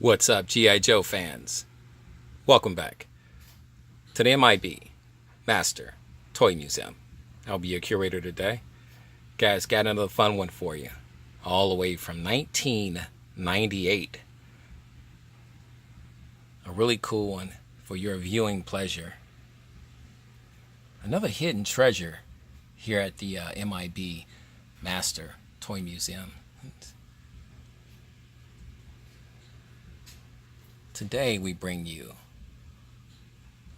What's up, G.I. Joe fans? Welcome back to the M.I.B. Master Toy Museum. I'll be your curator today. Guys, got another fun one for you. All the way from 1998. A really cool one for your viewing pleasure. Another hidden treasure here at the M.I.B. Master Toy Museum. Today we bring you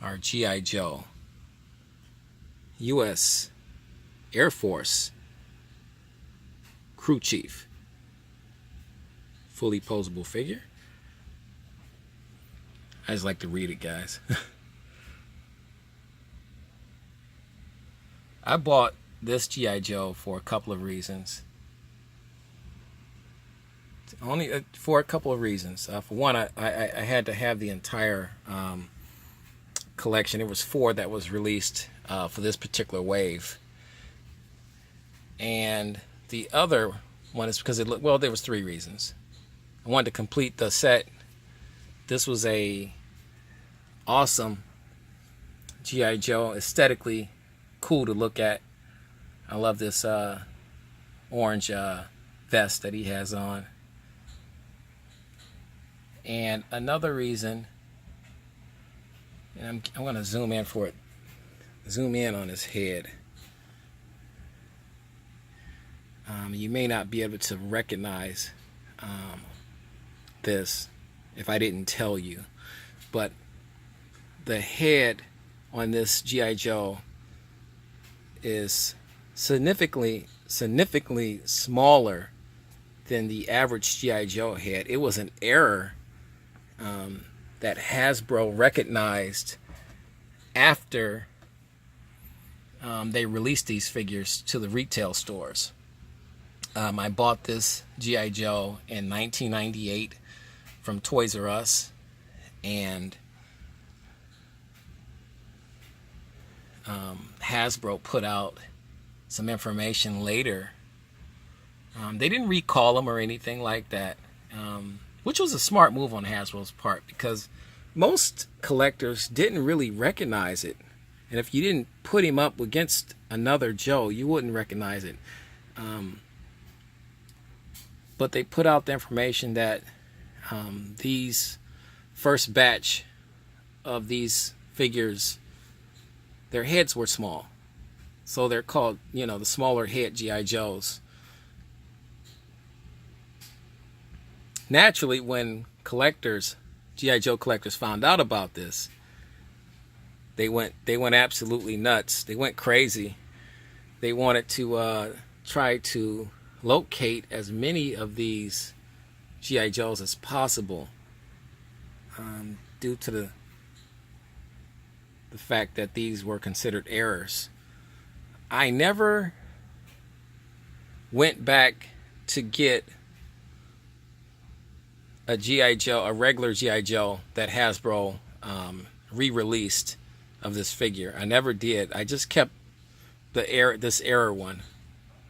our G.I. Joe U.S. Air Force crew chief. Fully posable figure. I just like to read it, guys. I bought this G.I. Joe for a couple of reasons. Only for a couple of reasons. For one, I had to have the entire collection. There was 4 that was released for this particular wave. And the other one is because there was 3 reasons. I wanted to complete the set. This was a awesome G.I. Joe, aesthetically cool to look at. I love this orange vest that he has on. And another reason, and I'm going to zoom in for it. Zoom in on his head. You may not be able to recognize this if I didn't tell you, but the head on this G.I. Joe is significantly smaller than the average G.I. Joe head. It was an error that Hasbro recognized after they released these figures to the retail stores. I bought this G.I. Joe in 1998 from Toys R Us, and Hasbro put out some information later. They didn't recall them or anything like that, which was a smart move on Hasbro's part, because most collectors didn't really recognize it. And if you didn't put him up against another Joe, you wouldn't recognize it. But they put out the information that these first batch of these figures, their heads were small. So they're called, the smaller head G.I. Joes. Naturally, when G.I. Joe collectors found out about this, they went absolutely nuts. They went crazy. They wanted to try to locate as many of these G.I. Joes as possible, due to the fact that these were considered errors. I never went back to get a G.I. Joe, a regular G.I. Joe that Hasbro re-released of this figure. I never did. I just kept this error one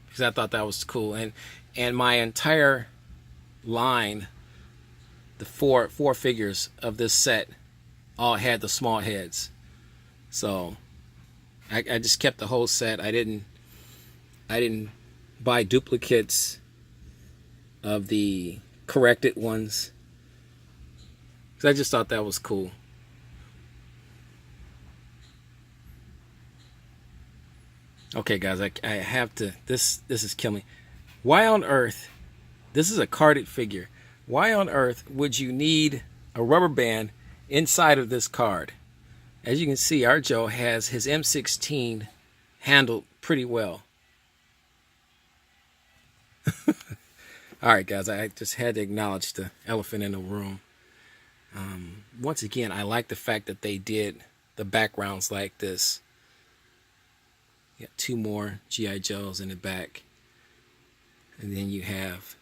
because I thought that was cool. And my entire line, the four figures of this set, all had the small heads. So I just kept the whole set. I didn't buy duplicates of the corrected ones, because I just thought that was cool. Okay, guys, I have to. This is killing me. Why on earth? This is a carded figure. Why on earth would you need a rubber band inside of this card? As you can see, our Joe has his M16 handled pretty well. All right, guys, I just had to acknowledge the elephant in the room. Once again, I like the fact that they did the backgrounds like this. You got 2 more G.I. Joes in the back. And then you have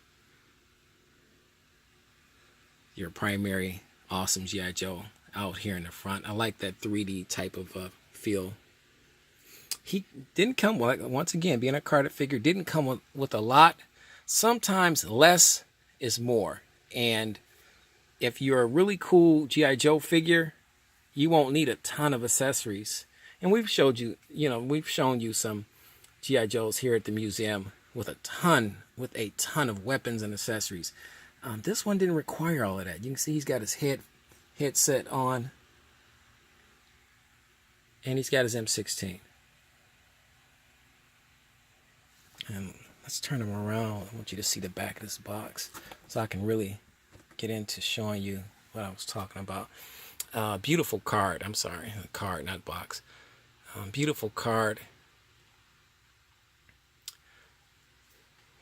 your primary awesome G.I. Joe out here in the front. I like that 3D type of feel. He didn't come, once again, being a carded figure, didn't come with a lot. Sometimes less is more. And if you're a really cool G.I. Joe figure, you won't need a ton of accessories. And we've showed you, we've shown you some G.I. Joes here at the museum with a ton of weapons and accessories. This one didn't require all of that. You can see he's got his headset on, and he's got his M16. And let's turn him around. I want you to see the back of this box so I can really get into showing you what I was talking about. Beautiful card. I'm sorry, card, not box. Beautiful card.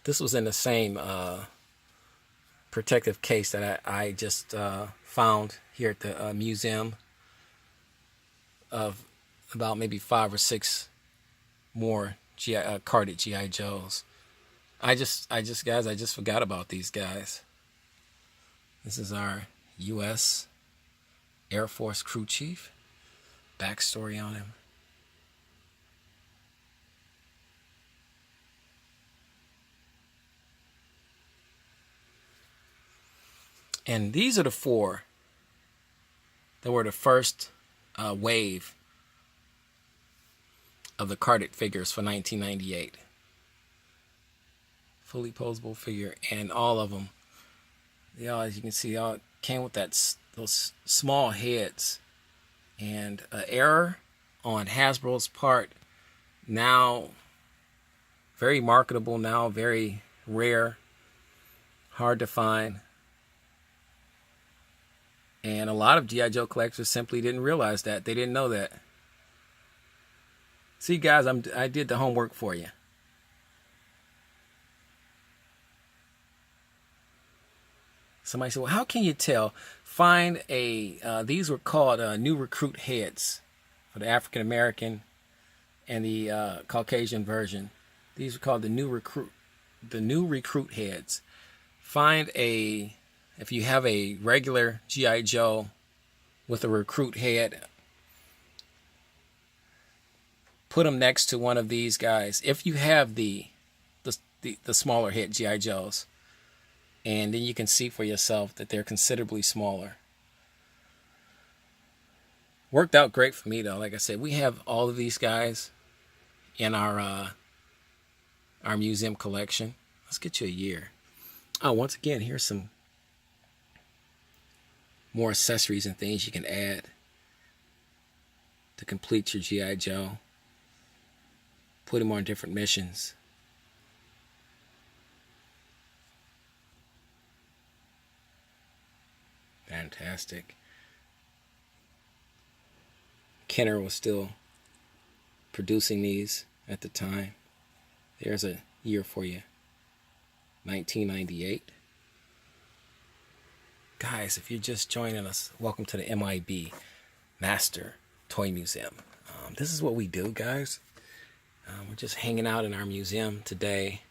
This was in the same protective case that I just found here at the museum, of about maybe 5 or 6 more carded G.I. Joes. I just forgot about these guys. This is our U.S. Air Force crew chief. Backstory on him. And these are the 4 that were the first wave of the carded figures for 1998. Fully posable figure, and all of them, they all, as you can see, all came with those small heads. And an error on Hasbro's part, now very marketable, now very rare, hard to find. And a lot of G.I. Joe collectors simply didn't realize that. They didn't know that. See, guys, I did the homework for you. Somebody said, well, how can you tell? Find these were called new recruit heads for the African American and the Caucasian version. These were called the new recruit heads. If you have a regular G.I. Joe with a recruit head, put them next to one of these guys. If you have the smaller head G.I. Joes, and then you can see for yourself that they're considerably smaller. Worked out great for me though. Like I said, we have all of these guys in our museum collection. Let's get you a year. Oh, once again, here's some more accessories and things you can add to complete your G.I. Joe. Put him on different missions. Fantastic. Kenner was still producing these at the time. There's a year for you. 1998. Guys, if you're just joining us, welcome to the M.I.B. Master Toy Museum. This is what we do, guys. We're just hanging out in our museum today,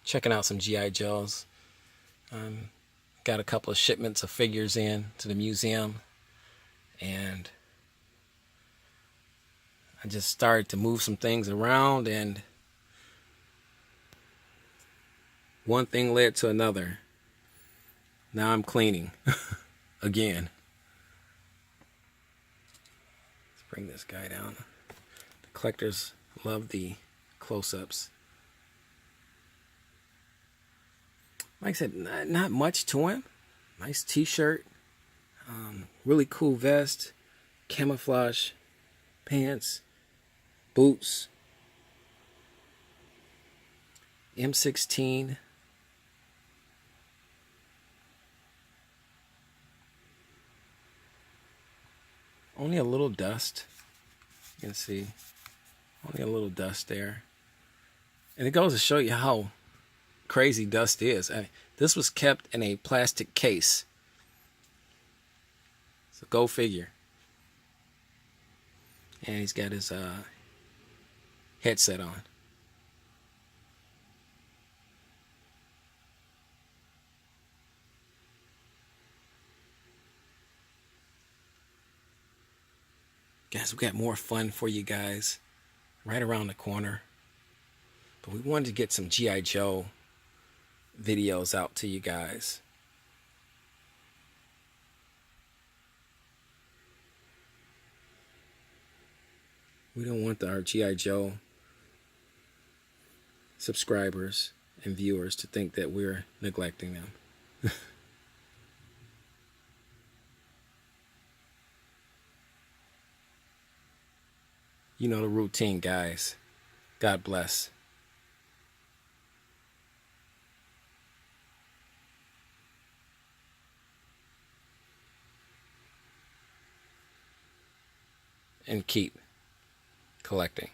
checking out some G.I. Joes. Got a couple of shipments of figures in to the museum, and I just started to move some things around, and one thing led to another. Now I'm cleaning again. Let's bring this guy down. The collectors love the close-ups. Like I said, not much to him. Nice t-shirt, really cool vest, camouflage pants, boots, M16. Only a little dust. You can see only a little dust there. And it goes to show you how crazy dust is. This was kept in a plastic case. So go figure. And he's got his headset on. Guys, we got more fun for you guys right around the corner. But we wanted to get some G.I. Joe videos out to you guys. We don't want our G.I. Joe subscribers and viewers to think that we're neglecting them. You know the routine, guys. God bless. And keep collecting.